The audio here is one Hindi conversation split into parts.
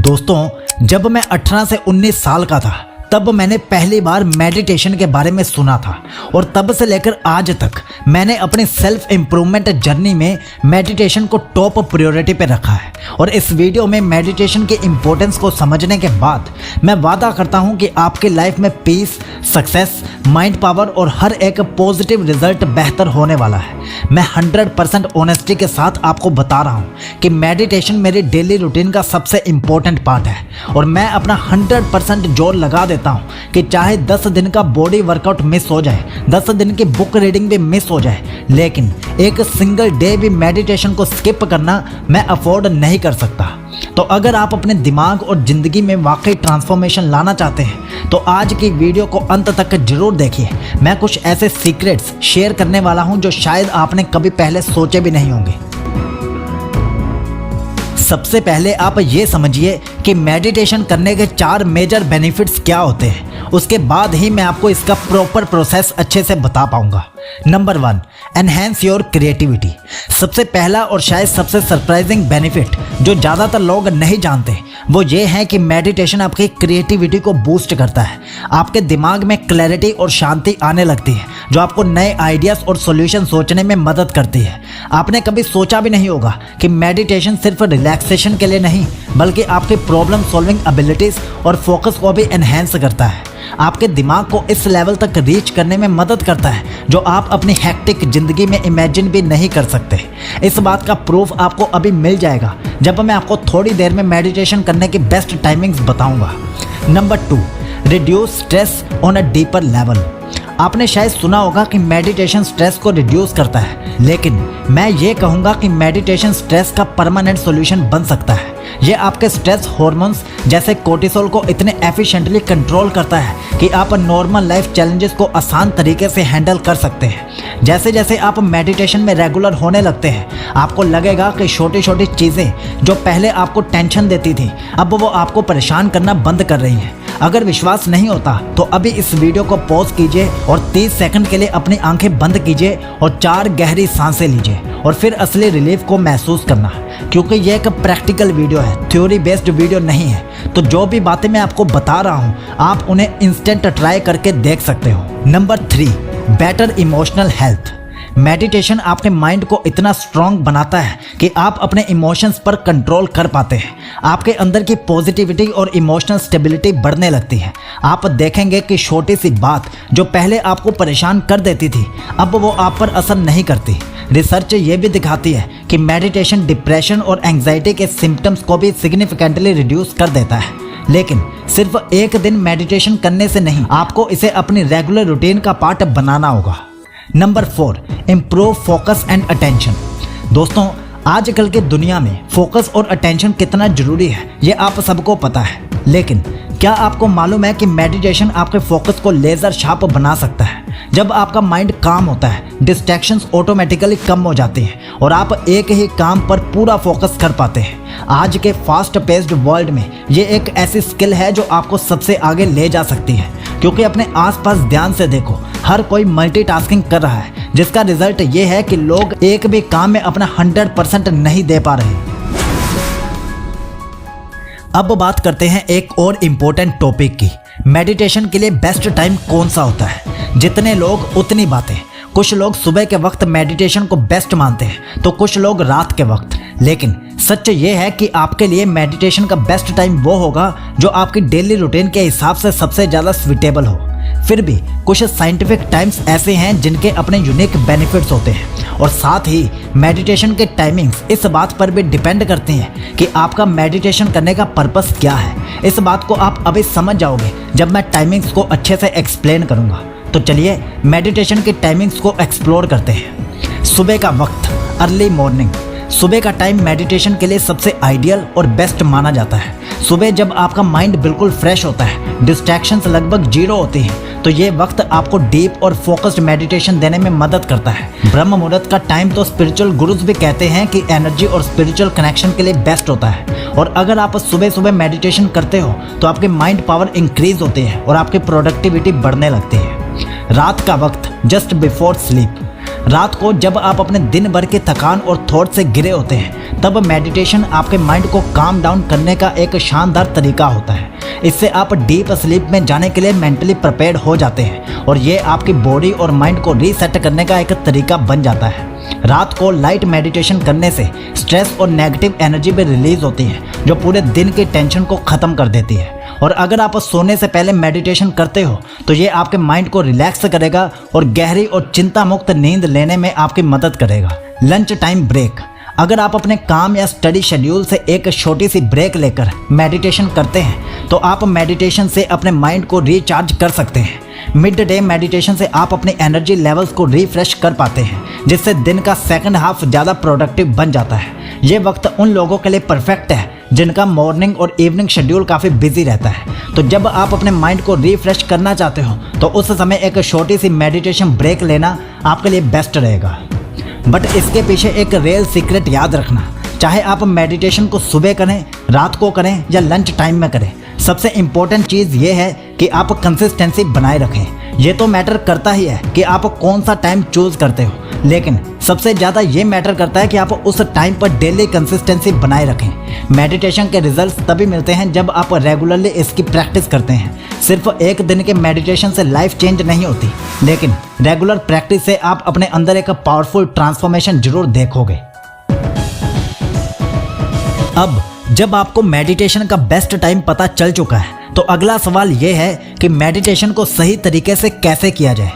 दोस्तों, जब मैं 18 से 19 साल का था तब मैंने पहली बार मेडिटेशन के बारे में सुना था और तब से लेकर आज तक मैंने अपनी सेल्फ इम्प्रूवमेंट जर्नी में मेडिटेशन को टॉप प्रायोरिटी पे रखा है। और इस वीडियो में मेडिटेशन के इम्पोर्टेंस को समझने के बाद मैं वादा करता हूँ कि आपकी लाइफ में पीस, सक्सेस, माइंड पावर और हर एक पॉजिटिव रिजल्ट बेहतर होने वाला है। मैं 100% ऑनेस्टी के साथ आपको बता रहा हूँ कि मेडिटेशन मेरी डेली रूटीन का सबसे इम्पोर्टेंट पार्ट है और मैं अपना 100% जोर लगा देता हूँ कि चाहे 10 दिन का बॉडी वर्कआउट मिस हो जाए, 10 दिन की बुक रीडिंग भी मिस हो जाए, लेकिन एक सिंगल डे भी मेडिटेशन को स्किप करना मैं अफोर्ड नहीं कर सकता। तो अगर आप अपने दिमाग और ज़िंदगी में वाकई ट्रांसफॉर्मेशन लाना चाहते हैं तो आज की वीडियो को अंत तक जरूर देखिए। मैं कुछ ऐसे सीक्रेट्स शेयर करने वाला हूं जो शायद आपने कभी पहले सोचे भी नहीं होंगे। सबसे पहले आप ये समझिए कि मेडिटेशन करने के 4 मेजर बेनिफिट्स क्या होते हैं, उसके बाद ही मैं आपको इसका प्रॉपर प्रोसेस अच्छे से बता पाऊंगा। Number 1, enhance your creativity. सबसे पहला और शायद सबसे सरप्राइजिंग बेनिफिट जो ज़्यादातर लोग नहीं जानते वो ये है कि मेडिटेशन आपकी क्रिएटिविटी को बूस्ट करता है। आपके दिमाग में क्लैरिटी और शांति आने लगती है जो आपको नए आइडियाज़ और सॉल्यूशन सोचने में मदद करती है। आपने कभी सोचा भी नहीं होगा कि मेडिटेशन सिर्फ रिलैक्सेशन के लिए नहीं बल्कि आपकी प्रॉब्लम सॉल्विंग एबिलिटीज़ और फोकस को भी एनहेंस करता है। आपके दिमाग को इस लेवल तक रीच करने में मदद करता है जो आप अपनी हेक्टिक ज़िंदगी में इमेजिन भी नहीं कर सकते। इस बात का प्रूफ आपको अभी मिल जाएगा जब मैं आपको थोड़ी देर में मेडिटेशन करने की बेस्ट टाइमिंग्स बताऊंगा। Number 2, reduce stress on a deeper level. आपने शायद सुना होगा कि मेडिटेशन स्ट्रेस को रिड्यूस करता है, लेकिन मैं ये कहूँगा कि मेडिटेशन स्ट्रेस का परमानेंट सॉल्यूशन बन सकता है। ये आपके स्ट्रेस हार्मोन्स जैसे कोर्टिसोल को इतने एफिशिएंटली कंट्रोल करता है कि आप नॉर्मल लाइफ चैलेंजेस को आसान तरीके से हैंडल कर सकते हैं। जैसे जैसे आप मेडिटेशन में रेगुलर होने लगते हैं आपको लगेगा कि छोटी छोटी चीज़ें जो पहले आपको टेंशन देती थी अब वो आपको परेशान करना बंद कर रही हैं। अगर विश्वास नहीं होता तो अभी इस वीडियो को पॉज कीजिए और 30 सेकंड के लिए अपनी आंखें बंद कीजिए और 4 गहरी सांसें लीजिए और फिर असली रिलीफ को महसूस करना, क्योंकि यह एक प्रैक्टिकल वीडियो है, थ्योरी बेस्ड वीडियो नहीं है। तो जो भी बातें मैं आपको बता रहा हूँ आप उन्हें इंस्टेंट ट्राई करके देख सकते हो। Number 3, better emotional health. Meditation आपके माइंड को इतना स्ट्रॉन्ग बनाता है कि आप अपने इमोशंस पर कंट्रोल कर पाते हैं। आपके अंदर की पॉजिटिविटी और इमोशनल स्टेबिलिटी बढ़ने लगती है। आप देखेंगे कि छोटी सी बात जो पहले आपको परेशान कर देती थी अब वो आप पर असर नहीं करती। रिसर्च ये भी दिखाती है कि मेडिटेशन डिप्रेशन और एंग्जाइटी के सिम्टम्स को भी सिग्निफिकेंटली रिड्यूस कर देता है। लेकिन सिर्फ एक दिन मेडिटेशन करने से नहीं, आपको इसे अपनी रेगुलर रूटीन का पार्ट बनाना होगा। Number 4, improve focus and attention. दोस्तों, आजकल की दुनिया में फोकस और अटेंशन कितना जरूरी है ये आप सबको पता है, लेकिन क्या आपको मालूम है कि मेडिटेशन आपके फोकस को लेज़र शार्प बना सकता है। जब आपका माइंड काम होता है डिस्ट्रैक्शंस ऑटोमेटिकली कम हो जाते हैं और आप एक ही काम पर पूरा फोकस कर पाते हैं। आज के फास्ट पेस्ड वर्ल्ड में ये एक ऐसी स्किल है जो आपको सबसे आगे ले जा सकती है, क्योंकि अपने आसपास ध्यान से देखो, हर कोई मल्टीटास्किंग कर रहा है जिसका रिजल्ट ये है कि लोग एक भी काम में अपना 100% नहीं दे पा रहे। अब बात करते हैं एक और इम्पोर्टेंट टॉपिक की, मेडिटेशन के लिए बेस्ट टाइम कौन सा होता है। जितने लोग उतनी बातें। कुछ लोग सुबह के वक्त मेडिटेशन को बेस्ट मानते हैं तो कुछ लोग रात के वक्त, लेकिन सच ये है कि आपके लिए मेडिटेशन का बेस्ट टाइम वो होगा जो आपकी डेली रूटीन के हिसाब से सबसे ज़्यादा स्वीटेबल हो। फिर भी कुछ साइंटिफिक टाइम्स ऐसे हैं जिनके अपने यूनिक बेनिफिट्स होते हैं और साथ ही मेडिटेशन के टाइमिंग्स इस बात पर भी डिपेंड करती हैं कि आपका मेडिटेशन करने का पर्पस क्या है। इस बात को आप अभी समझ जाओगे जब मैं टाइमिंग्स को अच्छे से एक्सप्लेन करूँगा। तो चलिए मेडिटेशन की टाइमिंग्स को एक्सप्लोर करते हैं। सुबह का वक्त, अर्ली मॉर्निंग। सुबह का टाइम मेडिटेशन के लिए सबसे आइडियल और बेस्ट माना जाता है। सुबह जब आपका माइंड बिल्कुल फ्रेश होता है, डिस्ट्रैक्शंस लगभग 0 होती हैं, तो ये वक्त आपको डीप और फोकस्ड मेडिटेशन देने में मदद करता है। ब्रह्म मुहूर्त का टाइम तो स्पिरिचुअल गुरुज भी कहते हैं कि एनर्जी और स्पिरिचुअल कनेक्शन के लिए बेस्ट होता है। और अगर आप सुबह सुबह मेडिटेशन करते हो तो आपके माइंड पावर इंक्रीज होती है और आपकी प्रोडक्टिविटी बढ़ने लगती है। रात का वक्त, जस्ट बिफोर स्लीप। रात को जब आप अपने दिन भर की थकान और थॉट से घिरे होते हैं, तब मेडिटेशन आपके माइंड को काम डाउन करने का एक शानदार तरीका होता है। इससे आप डीप स्लीप में जाने के लिए मेंटली प्रिपेयर्ड हो जाते हैं और ये आपकी बॉडी और माइंड को रीसेट करने का एक तरीका बन जाता है। रात को लाइट मेडिटेशन करने से स्ट्रेस और नेगेटिव एनर्जी भी रिलीज होती है, जो पूरे दिन की टेंशन को ख़त्म कर देती है। और अगर आप सोने से पहले मेडिटेशन करते हो तो ये आपके माइंड को रिलैक्स करेगा और गहरी और चिंता मुक्त नींद लेने में आपकी मदद करेगा। Lunch time break. अगर आप अपने काम या स्टडी शेड्यूल से एक छोटी सी ब्रेक लेकर मेडिटेशन करते हैं तो आप मेडिटेशन से अपने माइंड को रिचार्ज कर सकते हैं। मिड डे मेडिटेशन से आप अपने एनर्जी लेवल्स को रिफ्रेश कर पाते हैं, जिससे दिन का सेकंड हाफ ज़्यादा प्रोडक्टिव बन जाता है। ये वक्त उन लोगों के लिए परफेक्ट है जिनका मॉर्निंग और इवनिंग शेड्यूल काफ़ी बिजी रहता है। तो जब आप अपने माइंड को रिफ्रेश करना चाहते हो तो उस समय एक छोटी सी मेडिटेशन ब्रेक लेना आपके लिए बेस्ट रहेगा। बट इसके पीछे एक रियल सीक्रेट याद रखना, चाहे आप मेडिटेशन को सुबह करें, रात को करें या लंच टाइम में करें, सबसे इम्पोर्टेंट चीज़ ये है कि आप कंसिस्टेंसी बनाए रखें। ये तो मैटर करता ही है कि आप कौन सा टाइम चूज़ करते हो, लेकिन सबसे ज़्यादा ये मैटर करता है कि आप उस टाइम पर डेली कंसिस्टेंसी बनाए रखें। मेडिटेशन के रिजल्ट्स तभी मिलते हैं जब आप रेगुलरली इसकी प्रैक्टिस करते हैं। सिर्फ एक दिन के मेडिटेशन से लाइफ चेंज नहीं होती, लेकिन रेगुलर प्रैक्टिस से आप अपने अंदर एक पावरफुल ट्रांसफॉर्मेशन जरूर देखोगे। अब जब आपको मेडिटेशन का बेस्ट टाइम पता चल चुका है तो अगला सवाल ये है कि मेडिटेशन को सही तरीके से कैसे किया जाए।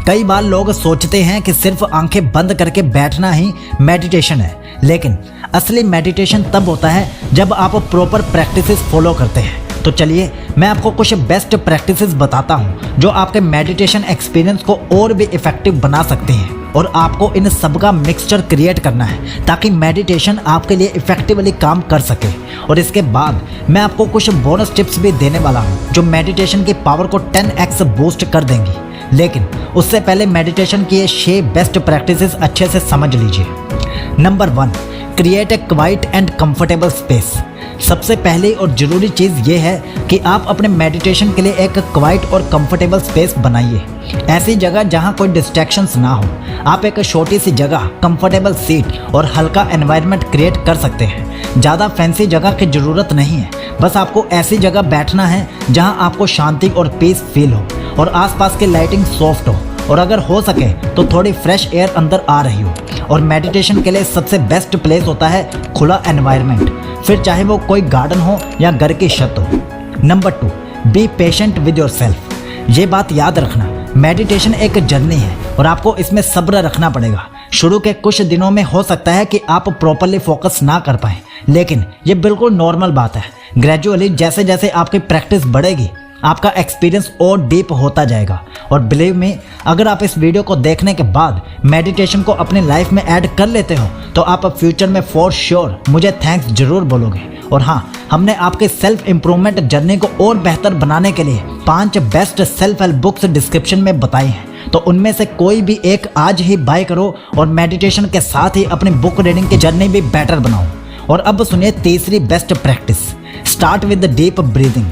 कई बार लोग सोचते हैं कि सिर्फ आंखें बंद करके बैठना ही मेडिटेशन है, लेकिन असली मेडिटेशन तब होता है जब आप प्रॉपर प्रैक्टिसेस फॉलो करते हैं। तो चलिए मैं आपको कुछ बेस्ट प्रैक्टिसेस बताता हूँ जो आपके मेडिटेशन एक्सपीरियंस को और भी इफेक्टिव बना सकते हैं, और आपको इन सब का मिक्सचर क्रिएट करना है ताकि मेडिटेशन आपके लिए इफेक्टिवली काम कर सके। और इसके बाद मैं आपको कुछ बोनस टिप्स भी देने वाला हूँ जो मेडिटेशन की पावर को 10x बूस्ट कर देंगी। लेकिन उससे पहले मेडिटेशन की ये 6 बेस्ट प्रैक्टिसेस अच्छे से समझ लीजिए। Number 1, create a quiet and comfortable space. सबसे पहली और ज़रूरी चीज़ ये है कि आप अपने मेडिटेशन के लिए एक क्वाइट और कंफर्टेबल स्पेस बनाइए। ऐसी जगह जहाँ कोई डिस्ट्रैक्शंस ना हो। आप एक छोटी सी जगह, कंफर्टेबल सीट और हल्का एनवायरनमेंट क्रिएट कर सकते हैं। ज़्यादा फैंसी जगह की ज़रूरत नहीं है, बस आपको ऐसी जगह बैठना है जहाँ आपको शांति और पीस फील हो और आसपास की लाइटिंग सॉफ्ट हो, और अगर हो सके तो थोड़ी फ्रेश एयर अंदर आ रही हो। और मेडिटेशन के लिए सबसे बेस्ट प्लेस होता है खुला एनवायरनमेंट, फिर चाहे वो कोई गार्डन हो या घर की छत हो। Number 2, be patient with yourself. ये बात याद रखना, मेडिटेशन एक जर्नी है और आपको इसमें सब्र रखना पड़ेगा। शुरू के कुछ दिनों में हो सकता है कि आप प्रॉपरली फोकस ना कर पाएं, लेकिन ये बिल्कुल नॉर्मल बात है। ग्रेजुअली जैसे जैसे आपकी प्रैक्टिस बढ़ेगी आपका एक्सपीरियंस और डीप होता जाएगा। और बिलीव मी, अगर आप इस वीडियो को देखने के बाद मेडिटेशन को अपनी लाइफ में ऐड कर लेते हो तो आप फ्यूचर में फॉर श्योर मुझे थैंक्स जरूर बोलोगे। और हाँ, हमने आपके सेल्फ इम्प्रूवमेंट जर्नी को और बेहतर बनाने के लिए 5 best self help books description में बताई हैं, तो उनमें से कोई भी एक आज ही बाय करो और मेडिटेशन के साथ ही अपनी बुक रीडिंग की जर्नी भी बेटर बनाओ। और अब सुनिए तीसरी best practice, start with the deep breathing.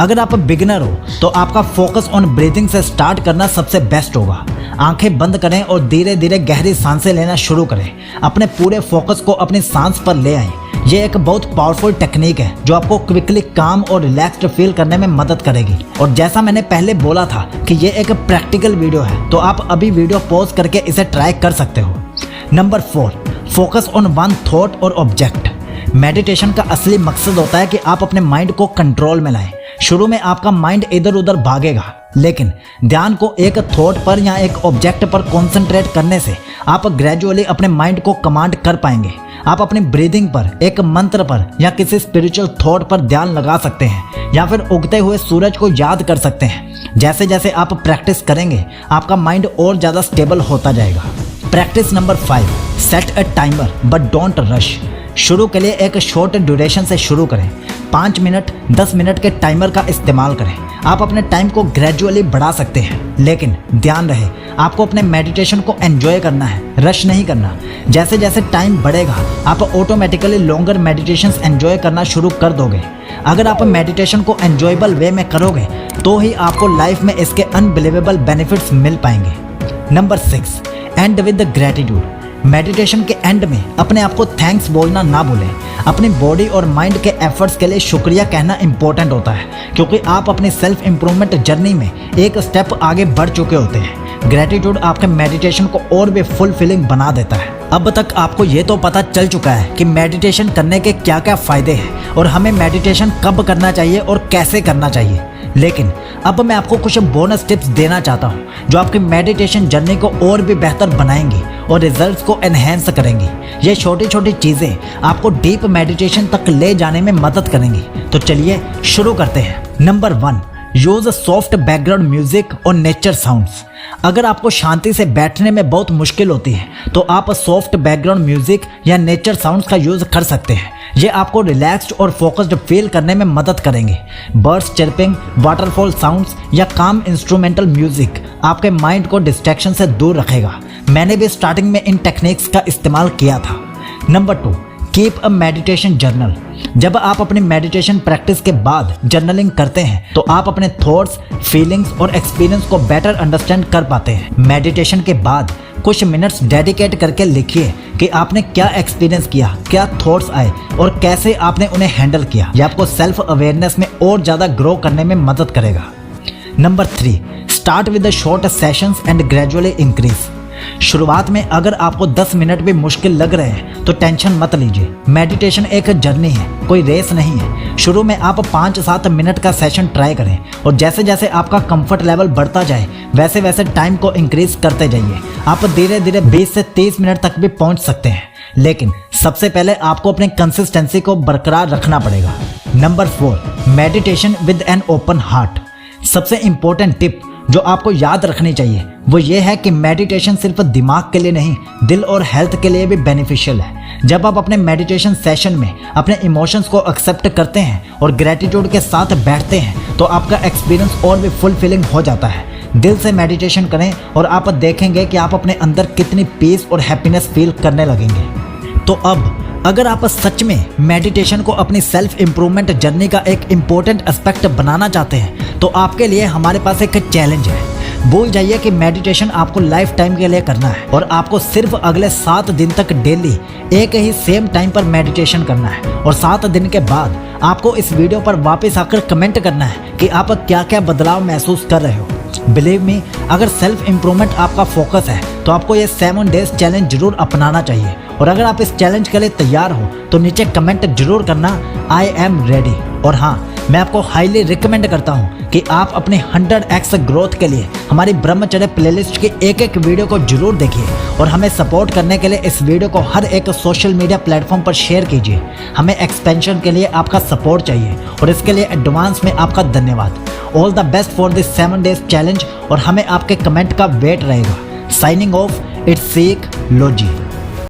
अगर आप बिगिनर हो तो आपका फोकस ऑन ब्रीदिंग से स्टार्ट करना सबसे बेस्ट होगा। आंखें बंद करें और धीरे धीरे गहरी सांसें लेना शुरू करें। अपने पूरे फोकस को अपनी सांस पर ले आएं। ये एक बहुत पावरफुल टेक्निक है जो आपको क्विकली काम और रिलैक्स्ड फील करने में मदद करेगी। और जैसा मैंने पहले बोला था कि ये एक प्रैक्टिकल वीडियो है, तो आप अभी वीडियो पॉज करके इसे ट्राई कर सकते हो। Number 4, focus on one thought और ऑब्जेक्ट। मेडिटेशन का असली मकसद होता है कि आप अपने माइंड को कंट्रोल में लाएं। शुरू में आपका माइंड इधर उधर भागेगा, लेकिन ध्यान को एक थॉट पर या एक ऑब्जेक्ट पर कंसंट्रेट करने से आप ग्रेजुअली अपने माइंड को कमांड कर पाएंगे। आप अपनी ब्रीदिंग पर, एक मंत्र पर या किसी स्पिरिचुअल थॉट पर ध्यान लगा सकते हैं, या फिर उगते हुए सूरज को याद कर सकते हैं। जैसे जैसे आप प्रैक्टिस करेंगे आपका माइंड और ज़्यादा स्टेबल होता जाएगा। Practice number 5, set a timer but don't rush. शुरू के लिए एक शॉर्ट ड्यूरेशन से शुरू करें। 5 मिनट, 10 मिनट के टाइमर का इस्तेमाल करें। आप अपने टाइम को ग्रेजुअली बढ़ा सकते हैं, लेकिन ध्यान रहे आपको अपने मेडिटेशन को एंजॉय करना है, रश नहीं करना। जैसे जैसे टाइम बढ़ेगा आप ऑटोमेटिकली लॉन्गर मेडिटेशंस एंजॉय करना शुरू कर दोगे। अगर आप मेडिटेशन को एंजॉयबल वे में करोगे तो ही आपको लाइफ में इसके अनबिलीवेबल बेनिफिट्स मिल पाएंगे। Number 6, and with gratitude. Meditation के एंड में अपने आप को थैंक्स बोलना ना भूलें। अपनी बॉडी और माइंड के एफर्ट्स के लिए शुक्रिया कहना इंपॉर्टेंट होता है, क्योंकि आप अपनी सेल्फ इंप्रूवमेंट जर्नी में एक स्टेप आगे बढ़ चुके होते हैं। ग्रेटिट्यूड आपके मेडिटेशन को और भी फुलफिलिंग बना देता है। अब तक आपको ये तो पता चल चुका है कि मेडिटेशन करने के क्या क्या फ़ायदे हैं और हमें मेडिटेशन कब करना चाहिए और कैसे करना चाहिए। लेकिन अब मैं आपको कुछ बोनस टिप्स देना चाहता हूँ जो आपकी मेडिटेशन जर्नी को और भी बेहतर बनाएंगी और रिजल्ट्स को एनहेंस करेंगी। ये छोटी छोटी चीज़ें आपको डीप मेडिटेशन तक ले जाने में मदद करेंगी। तो चलिए शुरू करते हैं। Number 1, use soft background music और नेचर साउंड्स। अगर आपको शांति से बैठने में बहुत मुश्किल होती है तो आप सॉफ्ट बैकग्राउंड म्यूजिक या नेचर साउंड्स का यूज़ कर सकते हैं। ये आपको रिलैक्स्ड और फोकस्ड फील करने में मदद करेंगे। बर्ड्स चिर्पिंग, वाटरफॉल साउंड्स या काम इंस्ट्रूमेंटल म्यूजिक आपके माइंड को डिस्ट्रैक्शन से दूर रखेगा। मैंने भी स्टार्टिंग में इन टेक्निक्स का इस्तेमाल किया था। Number 2, keep a meditation journal. जब आप अपनी मेडिटेशन प्रैक्टिस के बाद जर्नलिंग करते हैं तो आप अपने थॉट्स, फीलिंग्स और एक्सपीरियंस को बेटर अंडरस्टैंड कर पाते हैं। मेडिटेशन के बाद कुछ मिनट्स डेडिकेट करके लिखिए कि आपने क्या एक्सपीरियंस किया, क्या थॉट्स आए और कैसे आपने उन्हें हैंडल किया। यह आपको सेल्फ अवेयरनेस में और ज़्यादा ग्रो करने में मदद करेगा। Number 3, start with the short sessions and gradually increase. शुरुआत में अगर आपको 10 मिनट भी मुश्किल लग रहे हैं तो टेंशन मत लीजिए। मेडिटेशन एक जर्नी है, कोई रेस नहीं है। शुरू में आप 5-7 मिनट का सेशन ट्राई करें और जैसे जैसे आपका कंफर्ट लेवल बढ़ता जाए वैसे वैसे टाइम को इंक्रीज करते जाइए। आप धीरे धीरे 20 से 30 मिनट तक भी पहुंच सकते हैं, लेकिन सबसे पहले आपको अपनी कंसिस्टेंसी को बरकरार रखना पड़ेगा। Number 4, meditation with an open heart. सबसे इंपॉर्टेंट टिप जो आपको याद रखनी चाहिए वो ये है कि मेडिटेशन सिर्फ दिमाग के लिए नहीं, दिल और हेल्थ के लिए भी बेनिफिशियल है। जब आप अपने मेडिटेशन सेशन में अपने इमोशंस को एक्सेप्ट करते हैं और ग्रेटिट्यूड के साथ बैठते हैं तो आपका एक्सपीरियंस और भी फुलफिलिंग हो जाता है। दिल से मेडिटेशन करें और आप देखेंगे कि आप अपने अंदर कितनी पीस और हैप्पीनेस फील करने लगेंगे। तो अब अगर आप सच में मेडिटेशन को अपनी सेल्फ इंप्रूवमेंट जर्नी का एक इम्पोर्टेंट एस्पेक्ट बनाना चाहते हैं तो आपके लिए हमारे पास एक चैलेंज है। भूल जाइए कि मेडिटेशन आपको लाइफ टाइम के लिए करना है और आपको सिर्फ अगले 7 दिन तक डेली एक ही सेम टाइम पर मेडिटेशन करना है और 7 दिन के बाद आपको इस वीडियो पर वापस आकर कमेंट करना है कि आप क्या क्या बदलाव महसूस कर रहे हो। बिलीव मी, अगर सेल्फ इंप्रूवमेंट आपका फोकस है तो आपको ये 7 डेज चैलेंज जरूर अपनाना चाहिए। और अगर आप इस चैलेंज के लिए तैयार हो तो नीचे कमेंट जरूर करना आई एम रेडी। और हाँ, मैं आपको हाईली रिकमेंड करता हूँ कि आप अपने 100x ग्रोथ के लिए हमारी ब्रह्मचर्य प्लेलिस्ट की एक वीडियो को जरूर देखिए और हमें सपोर्ट करने के लिए इस वीडियो को हर एक सोशल मीडिया प्लेटफॉर्म पर शेयर कीजिए। हमें एक्सपेंशन के लिए आपका सपोर्ट चाहिए और इसके लिए एडवांस में आपका धन्यवाद। All the best for this 7 days challenge और हमें आपके कमेंट का वेट रहेगा। साइनिंग ऑफ, इट्स सीक लोजी।